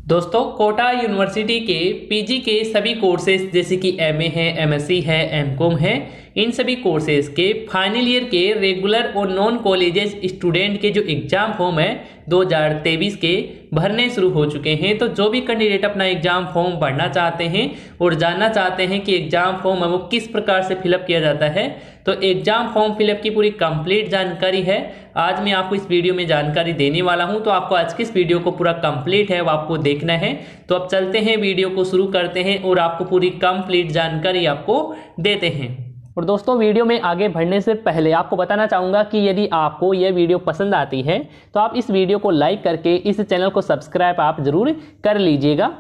दोस्तों कोटा यूनिवर्सिटी के पीजी के सभी कोर्सेज जैसे कि एमए है, एमएससी है, एमकॉम है, इन सभी कोर्सेज के फाइनल ईयर के रेगुलर और नॉन कॉलेजेस स्टूडेंट के जो एग्ज़ाम फॉर्म है 2023 के भरने शुरू हो चुके हैं। तो जो भी कैंडिडेट अपना एग्ज़ाम फॉर्म भरना चाहते हैं और जानना चाहते हैं कि एग्ज़ाम फॉर्म है वो किस प्रकार से फिलअप किया जाता है, तो एग्ज़ाम फॉर्म फिलअप की पूरी कंप्लीट जानकारी है आज मैं आपको इस वीडियो में जानकारी देने वाला हूं। तो आपको आज की इस वीडियो को पूरा कंप्लीट है वो आपको देखना है। तो अब चलते हैं, वीडियो को शुरू करते हैं और आपको पूरी कंप्लीट जानकारी आपको देते हैं। और दोस्तों वीडियो में आगे बढ़ने से पहले आपको बताना चाहूँगा कि यदि आपको यह वीडियो पसंद आती है तो आप इस वीडियो को लाइक करके इस चैनल को सब्सक्राइब आप ज़रूर कर लीजिएगा।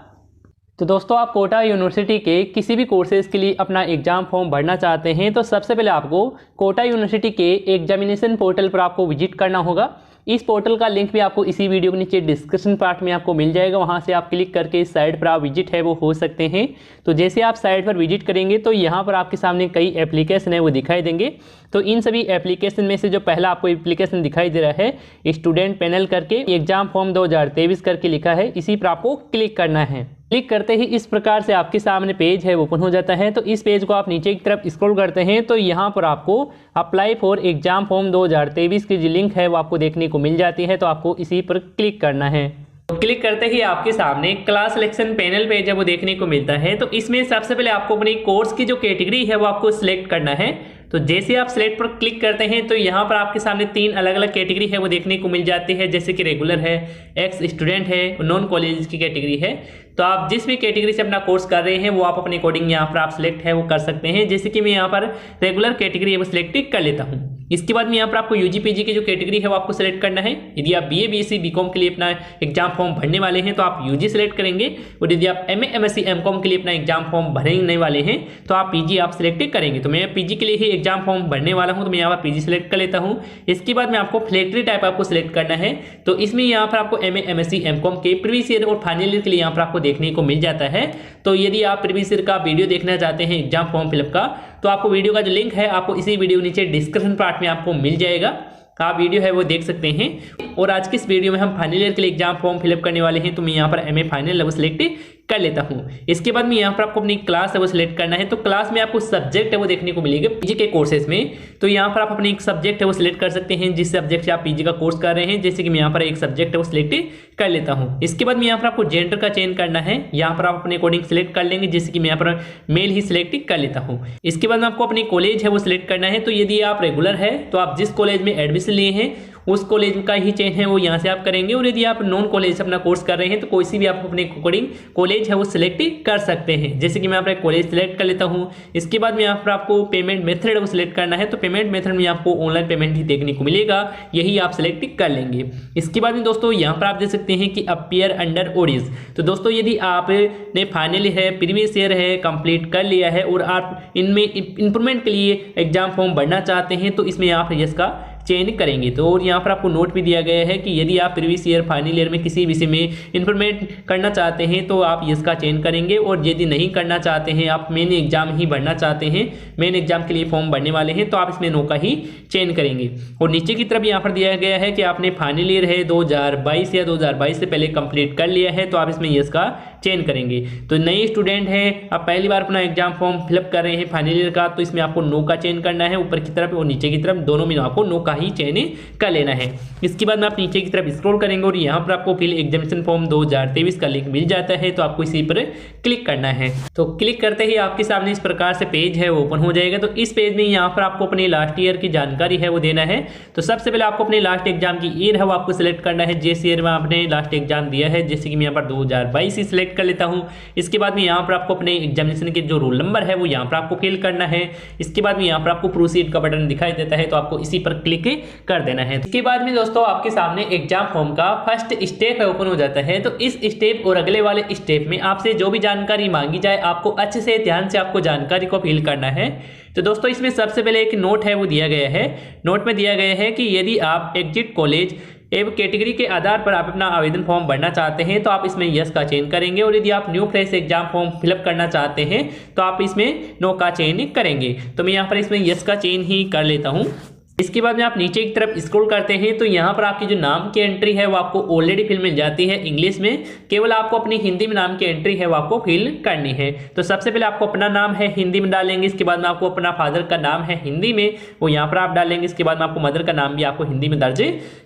तो दोस्तों आप कोटा यूनिवर्सिटी के किसी भी कोर्सेज के लिए अपना एग्ज़ाम फॉर्म भरना चाहते हैं तो सबसे पहले आपको कोटा यूनिवर्सिटी के एग्जामिनेशन पोर्टल पर आपको विजिट करना होगा। इस पोर्टल का लिंक भी आपको इसी वीडियो के नीचे डिस्क्रिप्शन पार्ट में आपको मिल जाएगा, वहां से आप क्लिक करके इस साइट पर आप विजिट है वो हो सकते हैं। तो जैसे आप साइट पर विजिट करेंगे तो यहाँ पर आपके सामने कई एप्लीकेशन है वो दिखाई देंगे। तो इन सभी एप्लीकेशन में से जो पहला आपको एप्लीकेशन दिखाई दे रहा है स्टूडेंट पैनल करके, एग्जाम फॉर्म 2023 करके लिखा है, इसी पर आपको क्लिक करना है। क्लिक करते ही इस प्रकार से आपके सामने पेज है ओपन हो जाता है। तो इस पेज को आप नीचे की तरफ स्क्रॉल करते हैं तो यहाँ पर आपको अप्लाई फॉर एग्जाम फॉर्म 2023 की जो लिंक है वो आपको देखने को मिल जाती है। तो आपको इसी पर क्लिक करना है। तो क्लिक करते ही आपके सामने क्लास सिलेक्शन पैनल पेज है वो देखने को मिलता है। तो इसमें सबसे पहले आपको अपनी कोर्स की जो कैटेगरी है वो आपको सिलेक्ट करना है। तो जैसे आप सिलेक्ट पर क्लिक करते हैं तो यहाँ पर आपके सामने 3 अलग अलग कैटेगरी है वो देखने को मिल जाती है, जैसे कि रेगुलर है, एक्स स्टूडेंट है, नॉन कॉलेज की कैटेगरी है। तो आप जिस भी कैटेगरी से अपना कोर्स कर रहे हैं वो आप अपने अकॉर्डिंग यहाँ पर आप सिलेक्ट है वो कर सकते हैं। जैसे कि मैं यहाँ पर रेगुलर कैटेगरी है वो सिलेक्ट कर लेता हूँ। इसके बाद में यहाँ पर आपको यूजी पीजी की जो कैटेगरी है वो आपको सिलेक्ट करना है। यदि आप बीए बीएससी बीकॉम के लिए अपना एग्जाम फॉर्म भरने वाले हैं तो आप यूजी सिलेक्ट करेंगे, और यदि आप एमए एमएससी एमकॉम के लिए अपना एग्जाम फॉर्म भरने वाले हैं तो आप पीजी आप सिलेक्ट करेंगे। तो मैं पीजी के लिए ही एग्जाम फॉर्म भरने वाला हूं तो मैं यहाँ पर पीजी सिलेक्ट कर लेता हूं। इसके बाद में आपको फ्लैक्टरी टाइप आपको सिलेक्ट करना है। तो इसमें यहाँ पर आपको एमए एमएससी एमकॉम के प्रीवियस ईयर और फाइनल ईयर के लिए यहाँ पर आपको देखने को मिल जाता है। तो यदि आप प्रीवियस ईयर का वीडियो देखना चाहते हैं एग्जाम फॉर्म फिलअप का, तो आपको वीडियो का जो लिंक है आपको इसी वीडियो नीचे डिस्क्रिप्शन पार्ट में आपको मिल जाएगा, आप वीडियो है वो देख सकते हैं। और आज की इस वीडियो में हम फाइनल ईयर के लिए एग्जाम फॉर्म फिलअप करने वाले हैं। तो मैं यहाँ पर एमए फाइनल लेवल सिलेक्ट कर लेता हूँ। इसके बाद में यहाँ पर आपको अपनी क्लास है वो सिलेक्ट करना है। तो क्लास में आपको सब्जेक्ट है वो देखने को मिलेगा पीजी के कोर्सेज में। तो यहाँ पर आप अपनी एक सब्जेक्ट है वो सिलेक्ट कर सकते हैं जिस सब्जेक्ट से आप पीजी का कोर्स कर रहे हैं। जैसे कि मैं यहाँ पर एक सब्जेक्ट है वो सिलेक्ट कर लेता हूँ। इसके बाद में यहाँ पर आपको जेंडर का चयन करना है, यहाँ पर आप अपने अकॉर्डिंग सिलेक्ट कर लेंगे। जैसे कि मैं यहाँ पर मेल ही सिलेक्ट कर लेता हूँ। इसके बाद में आपको अपनी कॉलेज है वो सिलेक्ट करना है। तो यदि आप रेगुलर है तो आप जिस कॉलेज में एडमिशन लिए हैं उस कॉलेज का ही चयन है वो यहाँ से आप करेंगे, और यदि आप नॉन कॉलेज से अपना कोर्स कर रहे हैं तो कोई सी भी आप अपने अकॉर्डिंग कॉलेज है वो सिलेक्ट कर सकते हैं। जैसे कि मैं यहाँ पर कॉलेज सिलेक्ट कर लेता हूँ। इसके बाद में यहाँ पर आपको पेमेंट मेथड है वो सिलेक्ट करना है। तो पेमेंट मेथड में आपको ऑनलाइन पेमेंट ही देखने को मिलेगा, यही आप सिलेक्ट कर लेंगे। इसके बाद में दोस्तों यहाँ पर आप देख सकते हैं कि अपीयर अंडर ऑडियंस। तो दोस्तों यदि आपने फाइनली है, प्रीवियस ईयर है कंप्लीट कर लिया है और आप इनमें इंप्रूवमेंट के लिए एग्जाम फॉर्म भरना चाहते हैं तो इसमें आप यस का चयन करेंगे। तो और यहाँ पर आपको नोट भी दिया गया है कि यदि आप प्रीवियस ईयर फाइनल ईयर में किसी विषय में इंप्रूवमेंट करना चाहते हैं तो आप यस का चयन करेंगे, और यदि नहीं करना चाहते हैं, आप मेन एग्जाम ही भरना चाहते हैं, मेन एग्जाम के लिए फॉर्म भरने वाले हैं, तो आप इसमें नो का ही चयन करेंगे। और नीचे की तरफ यहाँ पर दिया गया है कि आपने फाइनल ईयर है 2022 या 2022 से पहले कंप्लीट कर लिया है तो आप इसमें यस का चयन करेंगे। तो नए स्टूडेंट हैं, आप पहली बार अपना एग्जाम फॉर्म फिलअप कर रहे हैं फाइनल ईयर का, तो इसमें आपको नो का चयन करना है। ऊपर की तरफ और नीचे की तरफ दोनों में आपको नो का ही चयन कर लेना है। इसके बाद में आप नीचे की तरफ स्क्रॉल करेंगे और यहाँ पर आपको फिल एग्जामिनेशन फॉर्म 2023 का लिंक मिल जाता है। तो आपको इसी पर क्लिक करना है। तो क्लिक करते ही आपके सामने इस प्रकार से पेज है ओपन हो जाएगा। तो इस पेज में यहाँ पर आपको अपने लास्ट ईयर की जानकारी है वो देना है। तो सबसे पहले आपको अपने लास्ट एग्जाम की ईयर है वो आपको सिलेक्ट करना है, जिस ईयर में आपने लास्ट एग्जाम दिया है। जैसे कि मैं यहाँ पर 2022 ही सिलेक्ट कर लेता हूँ। इसके बाद में यहाँ पर आपको अपने एग्जामिनेशन के जो रोल नंबर है वो यहाँ पर आपको फिल करना है। इसके बाद में यहाँ पर आपको प्रोसीड का बटन दिखाई देता है, तो आपको इसी पर क्लिक कर देना है। इसके बाद में दोस्तों आपके सामने एग्जाम फॉर्म का फर्स्ट स्टेप है ओपन हो जाता है। तो इस स्टेप और अगले वाले स्टेप में आपसे जो भी जानकारी मांगी जाए आपको अच्छे से ध्यान से आपको जानकारी को फिल करना है। तो दोस्तों इसमें सबसे पहले एक नोट है वो दिया गया है। नोट में दिया गया है कि यदि आप एग्जिट कॉलेज एवं कैटेगरी के आधार पर आप अपना आवेदन फॉर्म भरना चाहते हैं तो आप इसमें यस का चयन करेंगे, और यदि आप new fresh exam form fill up करना चाहते हैं तो आप इसमें नो का चयन करेंगे। तो मैं यहाँ पर इसमें यस का चयन ही कर लेता हूँ। इसके बाद में आप नीचे की तरफ स्क्रॉल करते हैं तो यहाँ पर आपकी जो नाम की एंट्री है वो आपको ऑलरेडी फिल मिल जाती है इंग्लिश में, केवल आपको अपनी हिंदी में नाम की एंट्री है वो आपको फिल करनी है। तो सबसे पहले आपको अपना नाम है हिंदी में डालेंगे, इसके बाद में आपको अपना फादर का नाम है हिंदी में वो यहाँ पर आप डालेंगे, इसके बाद में आपको मदर का नाम भी आपको हिंदी में दर्ज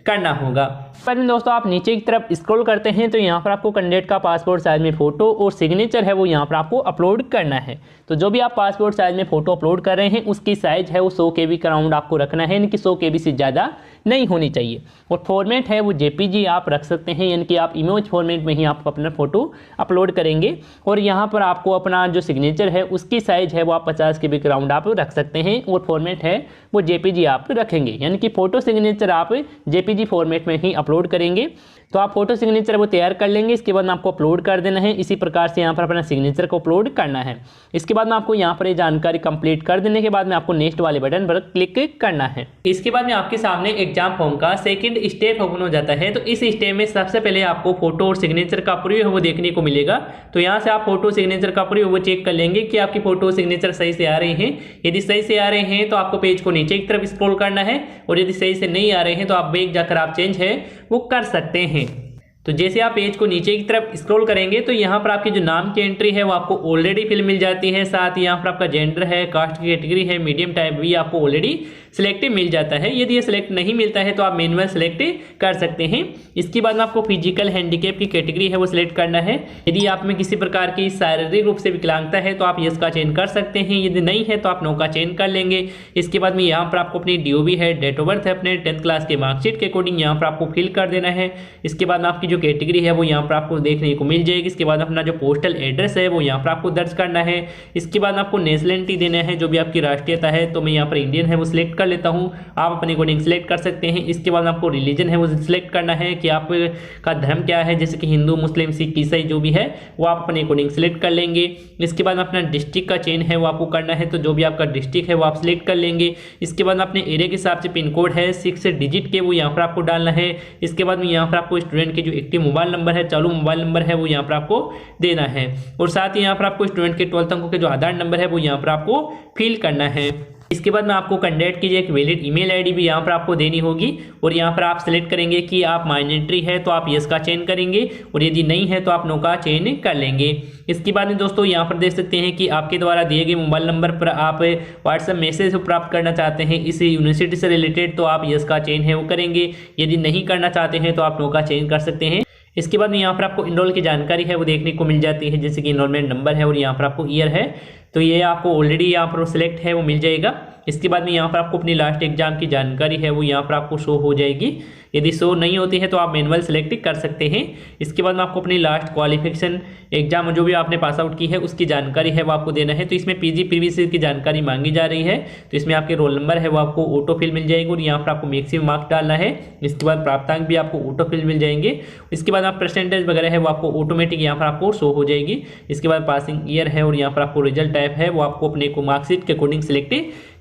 करना होगा। पर दोस्तों आप नीचे की तरफ स्क्रॉल करते हैं तो यहाँ पर आपको कैंडिडेट का पासपोर्ट साइज में फोटो और सिग्नेचर है वो यहाँ पर आपको अपलोड करना है। तो जो भी आप पासपोर्ट साइज में फोटो अपलोड कर रहे हैं उसकी साइज है वो 100 KB का राउंड आपको रखना है, यानी कि 100 KB से ज़्यादा नहीं होनी चाहिए। और फॉर्मेट है वो JPG आप रख सकते हैं, यानी कि आप इमेज फॉर्मेट में ही आप अपना फोटो अपलोड करेंगे। और यहाँ पर आपको अपना जो सिग्नेचर है उसकी साइज है वो आप 50 KB का राउंड आप रख सकते हैं और फॉर्मेट है वो JPG आप रखेंगे, यानी कि फोटो सिग्नेचर आप JPG फॉर्मेट में ही अपलोड करेंगे। तो आप फोटो सिग्नेचर वो तैयार कर लेंगे, इसके बाद में आपको अपलोड कर देना है। इसी प्रकार से यहाँ पर अपना सिग्नेचर को अपलोड करना है। इसके बाद में आपको यहाँ पर ये जानकारी कंप्लीट कर देने के बाद में आपको नेक्स्ट वाले बटन पर क्लिक करना है। इसके बाद में आपके सामने एग्जाम फॉर्म का सेकंड स्टेप ओपन हो जाता है। तो इस स्टेप में सबसे पहले आपको फोटो और सिग्नेचर का प्रीव्यू वो देखने को मिलेगा। तो यहाँ से आप फोटो सिग्नेचर का प्रीव्यू वो चेक कर लेंगे कि आपकी फोटो सिग्नेचर सही से आ रहे हैं। यदि सही से आ रहे हैं तो आपको पेज को नीचे की तरफ स्क्रॉल करना है, और यदि सही से नहीं आ रहे हैं तो आप बैक जाकर आप चेंज है वो कर सकते हैं। तो जैसे आप पेज को नीचे की तरफ स्क्रॉल करेंगे तो यहाँ पर आपकी जो नाम की एंट्री है वो आपको ऑलरेडी फिल मिल जाती है। साथ ही यहाँ पर आपका जेंडर है, कास्ट की कैटेगरी है, मीडियम टाइप भी आपको ऑलरेडी सिलेक्ट मिल जाता है। यदि ये सिलेक्ट नहीं मिलता है तो आप मैनुअल सेलेक्ट कर सकते हैं। इसके बाद में आपको फिजिकल हैंडीकैप की कैटेगरी है वो सिलेक्ट करना है। यदि आप में किसी प्रकार की शारीरिक रूप से विकलांगता है तो आप यस का चयन कर सकते हैं, यदि नहीं है तो आप नो का चयन कर लेंगे। इसके बाद में यहाँ पर आपको अपनी DOB है, डेट ऑफ बर्थ है, अपने 10th क्लास के मार्कशीट के अकॉर्डिंग यहाँ पर आपको फिल कर देना है। इसके बाद में आपकी जो कैटेगरी है वो यहाँ पर आपको देखने को मिल जाएगी। इसके बाद अपना जो पोस्टल एड्रेस है वो यहाँ पर आपको दर्ज करना है। इसके बाद आपको नेशनलिटी देना है, जो भी आपकी राष्ट्रीयता है। तो मैं यहाँ पर इंडियन है वो सिलेक्ट कर लेता हूँ, आप अपने अकॉर्डिंग सिलेक्ट कर सकते हैं। इसके बाद आपको रिलीजन है वो सिलेक्ट करना है कि आपका धर्म क्या है, जैसे कि हिंदू, मुस्लिम, सिख, ईसाई जो भी है वो आप अपने अकॉर्डिंग सिलेक्ट कर लेंगे। इसके बाद अपना डिस्ट्रिक्ट का चयन है वो आपको करना है, तो जो भी आपका डिस्ट्रिक्ट है वो आप सिलेक्ट कर लेंगे। इसके बाद अपने एरिया के हिसाब से पिन कोड है 6 डिजिट के वो यहाँ पर आपको डालना है। इसके बाद में यहाँ पर आपको स्टूडेंट के जो एक्टिव मोबाइल नंबर है, चालू मोबाइल नंबर है वो यहाँ पर आपको देना है। और साथ ही यहाँ पर आपको स्टूडेंट के 12th अंकों के जो आधार नंबर है वो यहाँ पर आपको फिल करना है। इसके बाद में आपको कैंडिडेट की एक वैलिड ईमेल आईडी भी यहाँ पर आपको देनी होगी, और यहाँ पर आप सेलेक्ट करेंगे कि आप माइनॉरिटी है तो आप यस का चयन करेंगे, और यदि नहीं है तो आप नो का चयन कर लेंगे। इसके बाद में दोस्तों यहाँ पर देख सकते हैं कि आपके द्वारा दिए गए मोबाइल नंबर पर आप व्हाट्सएप मैसेज प्राप्त करना चाहते हैं इस यूनिवर्सिटी से रिलेटेड, तो आप यस का चयन है वो करेंगे। यदि नहीं करना चाहते हैं तो आप नो का चयन कर सकते हैं। इसके बाद में यहाँ पर आपको इनरोल की जानकारी है वो देखने को मिल जाती है, जैसे कि इनरोलमेंट नंबर है और यहाँ पर आपको ईयर है, तो ये आपको ऑलरेडी यहाँ पर सिलेक्ट है वो मिल जाएगा। इसके बाद में यहाँ पर आपको अपनी लास्ट एग्जाम की जानकारी है वो यहाँ पर आपको शो हो जाएगी। यदि शो नहीं होती है तो आप मैनुअल सेलेक्ट कर सकते हैं। इसके बाद में आपको अपनी लास्ट क्वालिफिकेशन एग्जाम जो भी आपने पास आउट की है उसकी जानकारी है वो आपको देना है। तो इसमें PG प्रीवियस ईयर की जानकारी मांगी जा रही है, तो इसमें आपके रोल नंबर है वो आपको ऑटो फिल मिल जाएगी, और यहाँ पर आपको मैक्सिमम मार्क्स डालना है। इसके बाद प्राप्तांक भी आपको ऑटो फिल मिल जाएंगे। इसके बाद आप परसेंटेज वगैरह है वो आपको ऑटोमेटिक यहाँ पर आपको शो हो जाएगी। इसके बाद पासिंग ईयर है और यहाँ पर आपको रिजल्ट टाइप है वो आपको अपने को मार्कशीट के अकॉर्डिंग सिलेक्ट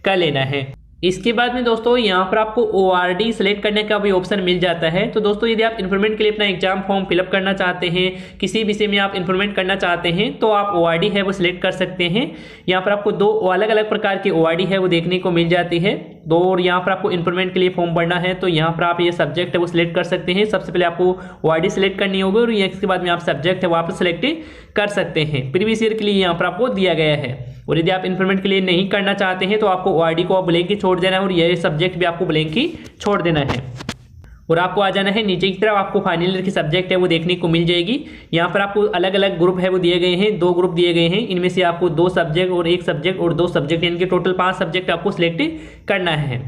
कर लेना है। इसके बाद में दोस्तों यहाँ पर आपको ORD सेलेक्ट करने का भी ऑप्शन मिल जाता है। तो दोस्तों यदि आप इन्फॉर्मेंट के लिए अपना एग्जाम फॉर्म फिलअप करना चाहते हैं, किसी विषय में आप इन्फॉर्मेंट करना चाहते हैं, तो आप ORD है वो सिलेक्ट कर सकते हैं। यहाँ पर आपको 2 अलग अलग प्रकार की ORD है वो देखने को मिल जाती है। और यहाँ पर आपको इन्फॉर्मेंट के लिए फॉर्म भरना है, तो यहाँ पर आप ये सब्जेक्ट है वो सिलेक्ट कर सकते हैं। सबसे पहले आपको ORD सिलेक्ट करनी होगी, और इसके बाद में आप सब्जेक्ट है वो आप सिलेक्ट कर सकते हैं। प्रीवियस ईयर के लिए यहाँ पर आपको दिया गया है। और यदि आप इन्फॉर्मेंट के लिए नहीं करना चाहते हैं तो आपको ORD को ब्लैंक ही छोड़ देना है, और ये सब्जेक्ट भी आपको ब्लैंक ही छोड़ देना है। और आपको आ जाना है नीचे की तरफ, आपको फाइनल ईयर की सब्जेक्ट है वो देखने को मिल जाएगी। यहाँ पर आपको अलग अलग ग्रुप है वो दिए गए हैं, 2 ग्रुप दिए गए हैं। इनमें से आपको 2 सब्जेक्ट और 1 सब्जेक्ट और 2 सब्जेक्ट, इनके टोटल 5 सब्जेक्ट आपको सिलेक्ट करना है।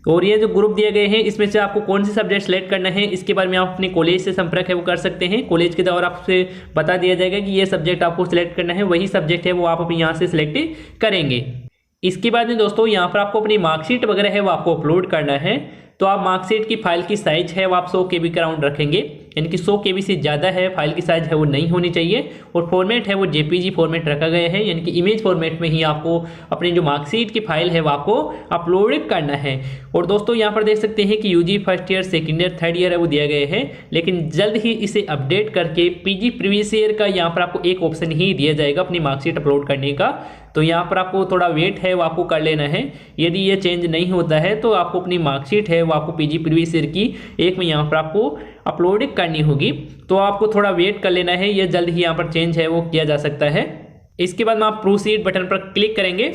और ये जो ग्रुप दिए गए हैं इसमें से आपको कौन सी सब्जेक्ट सेलेक्ट करना है, इसके बारे में आप अपने कॉलेज से संपर्क है वो कर सकते हैं। कॉलेज के द्वारा आपसे बता दिया जाएगा कि ये सब्जेक्ट आपको सिलेक्ट करना है, वही सब्जेक्ट है वो आप अपने यहाँ से सिलेक्ट करेंगे। इसके बाद में दोस्तों यहाँ पर आपको अपनी मार्कशीट वगैरह है वो आपको अपलोड करना है। तो आप मार्कशीट की फाइल की साइज है वो आप 100 KB का राउंड रखेंगे, यानी कि 100 KB से ज़्यादा है फाइल की साइज है वो नहीं होनी चाहिए। और फॉर्मेट है वो JPG फॉर्मेट रखा गया है, यानी कि इमेज फॉर्मेट में ही आपको अपनी जो मार्कशीट की फाइल है वो आपको अपलोड करना है। और दोस्तों यहाँ पर देख सकते हैं कि UG first year, second year, third year है वो दिया गया है, लेकिन जल्द ही इसे अपडेट करके PG प्रीवियस ईयर का यहाँ पर आपको एक ऑप्शन ही दिया जाएगा अपनी मार्कशीट अपलोड करने का। तो यहाँ पर आपको थोड़ा वेट है वो आपको कर लेना है। यदि ये चेंज नहीं होता है तो आपको अपनी मार्कशीट है वो आपको पीजी प्रीवियस ईयर की एक में यहाँ पर आपको अपलोड करनी होगी। तो आपको थोड़ा वेट कर लेना है, ये जल्द ही यहाँ पर चेंज है वो किया जा सकता है। इसके बाद में आप प्रोसीड बटन पर क्लिक करेंगे।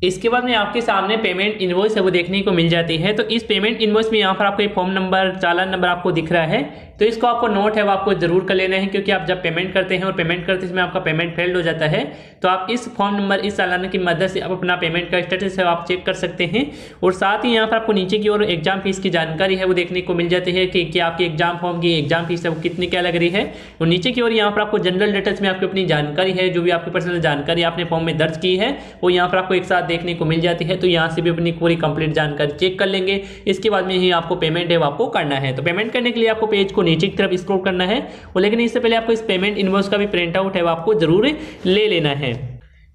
इसके बाद में आपके सामने पेमेंट इनवॉइस है वो देखने को मिल जाती है। तो इस पेमेंट इनवॉइस में यहाँ पर आपको एक फॉर्म नंबर, चालान नंबर आपको दिख रहा है, तो इसको आपको नोट है वो आपको जरूर कर लेना है, क्योंकि आप जब पेमेंट करते हैं और पेमेंट करते समय आपका पेमेंट फेल्ड हो जाता है तो आप इस फॉर्म नंबर, इस चालान की मदद से आप अपना पेमेंट का स्टेटस है आप चेक कर सकते हैं। और साथ ही यहाँ पर आपको नीचे की ओर एग्जाम फीस की जानकारी है वो देखने को मिल जाती है कि आपकी एग्जाम फॉर्म की एग्जाम फीस है वो कितनी क्या लग रही है। और नीचे की ओर यहाँ पर आपको जनरल डिटेल्स में आपकी अपनी जानकारी है, जो भी आपकी पर्सनल जानकारी आपने फॉर्म में दर्ज की है वो यहाँ पर आपको एक साथ देखने को मिल जाती है। तो यहाँ से भी अपनी पूरी कंप्लीट जानकारी चेक कर लेंगे। इसके बाद में ही आपको पेमेंट है वो आपको करना है। तो पेमेंट करने के लिए आपको पेज को नीचे की तरफ स्क्रॉल करना है, और लेकिन इससे पहले आपको इस पेमेंट इनवॉइस का भी प्रिंट आउट है वो आपको जरूर ले लेना है।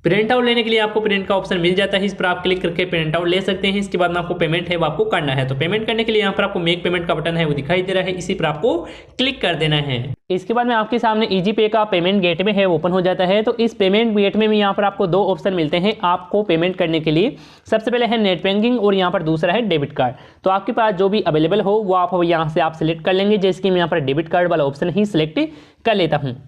प्रिंट आउट लेने के लिए आपको प्रिंट का ऑप्शन मिल जाता है, इस पर आप क्लिक करके प्रिंट आउट ले सकते हैं। इसके बाद में आपको पेमेंट है वो आपको करना है। तो पेमेंट करने के लिए यहाँ पर आपको मेक पेमेंट का बटन है वो दिखाई दे रहा है, इसी पर आपको क्लिक कर देना है। इसके बाद में आपके सामने इजी पे का पेमेंट गेटवे है ओपन हो जाता है। तो इस पेमेंट गेटवे में यहाँ पर आपको दो ऑप्शन मिलते हैं आपको पेमेंट करने के लिए। सबसे पहले है नेट बैंकिंग और यहाँ पर दूसरा है डेबिट कार्ड। तो आपके पास जो भी अवेलेबल हो वो आप यहाँ से आप सिलेक्ट कर लेंगे, जैसे कि मैं यहाँ पर डेबिट कार्ड वाला ऑप्शन ही सिलेक्ट कर लेता हूँ।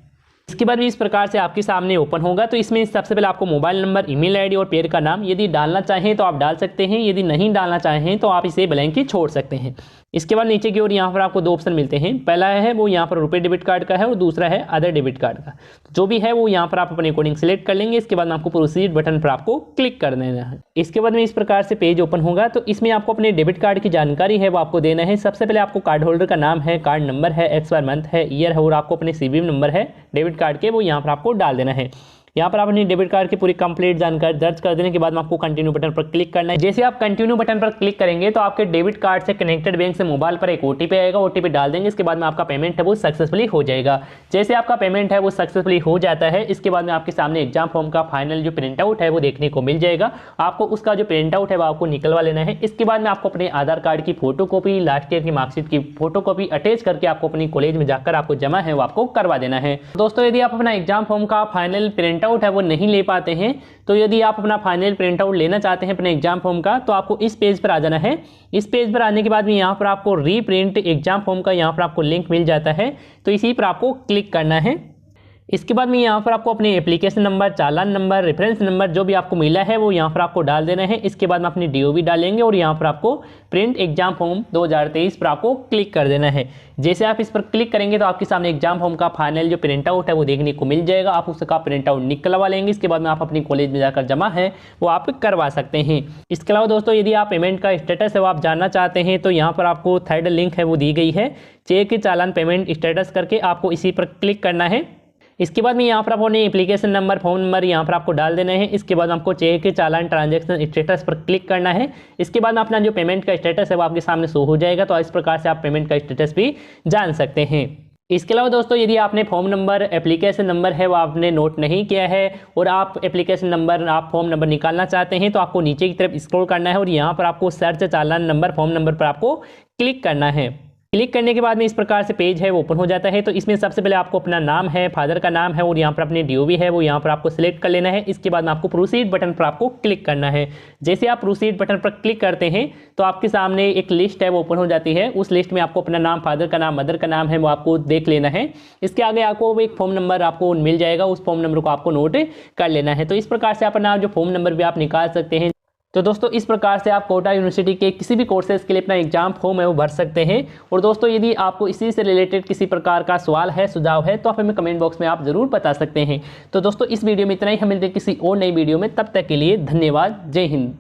इसके बाद भी इस प्रकार से आपके सामने ओपन होगा। तो इसमें सबसे पहले आपको मोबाइल नंबर, ईमेल आईडी और पेयर का नाम यदि डालना चाहें तो आप डाल सकते हैं, यदि नहीं डालना चाहें तो आप इसे ब्लैंक ही छोड़ सकते हैं। इसके बाद नीचे की ओर यहाँ पर आपको दो ऑप्शन मिलते हैं, पहला है वो यहाँ पर रुपए डेबिट कार्ड का है और दूसरा है अदर डेबिट कार्ड का। जो भी है वो यहाँ पर आप अपने अकॉर्डिंग सिलेक्ट कर लेंगे। इसके बाद आपको प्रोसीड बटन पर आपको क्लिक कर देना है। इसके बाद में इस प्रकार से पेज ओपन होगा। तो इसमें आपको अपने डेबिट कार्ड की जानकारी है वो आपको देना है। सबसे पहले आपको कार्ड होल्डर का नाम है, कार्ड नंबर है, एक्सपायर मंथ है, ईयर है, और आपको अपने सीवीवी नंबर है डेबिट कार्ड के वो यहाँ पर आपको डाल देना है। यहाँ पर आप अपनी डेबिट कार्ड की पूरी कंप्लीट जानकारी दर्ज कर देने के बाद में आपको कंटिन्यू बटन पर क्लिक करना है। जैसे आप कंटिन्यू बटन पर क्लिक करेंगे तो आपके डेबिट कार्ड से कनेक्टेड बैंक से मोबाइल पर एक ओटीपी आएगा, ओटीपी डाल देंगे। इसके बाद में आपका पेमेंट है वो सक्सेसफुली हो जाएगा। जैसे आपका पेमेंट है वो सक्सेसफुली हो जाता है, इसके बाद में आपके सामने एग्जाम फॉर्म का फाइनल जो प्रिंट आउट है वो देखने को मिल जाएगा। आपको उसका जो प्रिंट आउट है वो आपको निकलवा लेना है। इसके बाद में आपको अपने आधार कार्ड की फोटो कॉपी, लास्ट ईयर की मार्कशीट की फोटो कॉपी अटैच करके आपको अपनी कॉलेज में जाकर आपको जमा है वो आपको करवा देना है। दोस्तों यदि आप अपना एग्जाम फॉर्म का फाइनल प्रिंट आउट है वो नहीं ले पाते हैं, तो यदि आप अपना फाइनल प्रिंट आउट लेना चाहते हैं अपने एग्जाम फॉर्म का, तो आपको इस पेज पर आ जाना है। इस पेज पर आने के बाद में यहाँ पर आपको रीप्रिंट एग्जाम फॉर्म का यहाँ पर आपको लिंक मिल जाता है, तो इसी पर आपको क्लिक करना है। इसके बाद में यहाँ पर आपको अपने एप्लीकेशन नंबर, चालान नंबर, रेफरेंस नंबर जो भी आपको मिला है वो यहाँ पर आपको डाल देना है। इसके बाद में अपनी डीओवी डालेंगे और यहाँ पर आपको प्रिंट एग्जाम फॉर्म 2023 पर आपको क्लिक कर देना है। जैसे आप इस पर क्लिक करेंगे तो आपके सामने एग्जाम फॉर्म का फाइनल जो प्रिंट आउट है वो देखने को मिल जाएगा। आप उसका प्रिंट आउट निकलवा लेंगे। इसके बाद में आप अपनी कॉलेज में जाकर जमा है वो आप करवा सकते हैं। इसके अलावा दोस्तों यदि आप पेमेंट का स्टेटस है वो आप जानना चाहते हैं तो यहाँ पर आपको थर्ड लिंक है वो दी गई है, चेक चालान पेमेंट स्टेटस करके आपको इसी पर क्लिक करना है। इसके बाद में यहाँ पर अपने एप्लीकेशन नंबर, फोन नंबर यहाँ पर आपको डाल देना है। इसके बाद आपको चेक चालान ट्रांजैक्शन स्टेटस पर क्लिक करना है। इसके बाद अपना जो पेमेंट का स्टेटस है वो आपके सामने शो हो जाएगा। तो इस प्रकार से आप पेमेंट का स्टेटस भी जान सकते हैं। इसके अलावा दोस्तों यदि आपने फॉर्म नंबर, एप्लीकेशन नंबर है वो आपने नोट नहीं किया है और आप एप्लीकेशन नंबर, आप फॉर्म नंबर निकालना चाहते हैं, तो आपको नीचे की तरफ स्क्रॉल करना है और यहाँ पर आपको सर्च चालान नंबर, फॉर्म नंबर पर आपको क्लिक करना है। क्लिक करने के बाद में इस प्रकार से पेज है वो ओपन हो जाता है। तो इसमें सबसे पहले आपको अपना नाम है, फादर का नाम है और यहाँ पर अपनी डीओवी है वो यहाँ पर आपको सिलेक्ट कर लेना है। इसके बाद में आपको प्रोसीड बटन पर आपको क्लिक करना है। जैसे आप प्रोसीड बटन पर क्लिक करते हैं तो आपके सामने एक लिस्ट है वो ओपन हो जाती है। उस लिस्ट में आपको अपना नाम, फादर का नाम, मदर का नाम है वो आपको देख लेना है। इसके आगे आपको एक फॉर्म नंबर आपको मिल जाएगा, उस फॉर्म नंबर को आपको नोट कर लेना है। तो इस प्रकार से अपना जो फॉर्म नंबर भी आप निकाल सकते हैं। तो दोस्तों इस प्रकार से आप कोटा यूनिवर्सिटी के किसी भी कोर्सेज के लिए अपना एग्जाम फॉर्म है वो भर सकते हैं। और दोस्तों यदि आपको इसी से रिलेटेड किसी प्रकार का सवाल है, सुझाव है, तो आप हमें कमेंट बॉक्स में आप जरूर बता सकते हैं। तो दोस्तों इस वीडियो में इतना ही, हम मिलते हैं किसी और नई वीडियो में। तब तक के लिए धन्यवाद। जय हिंद।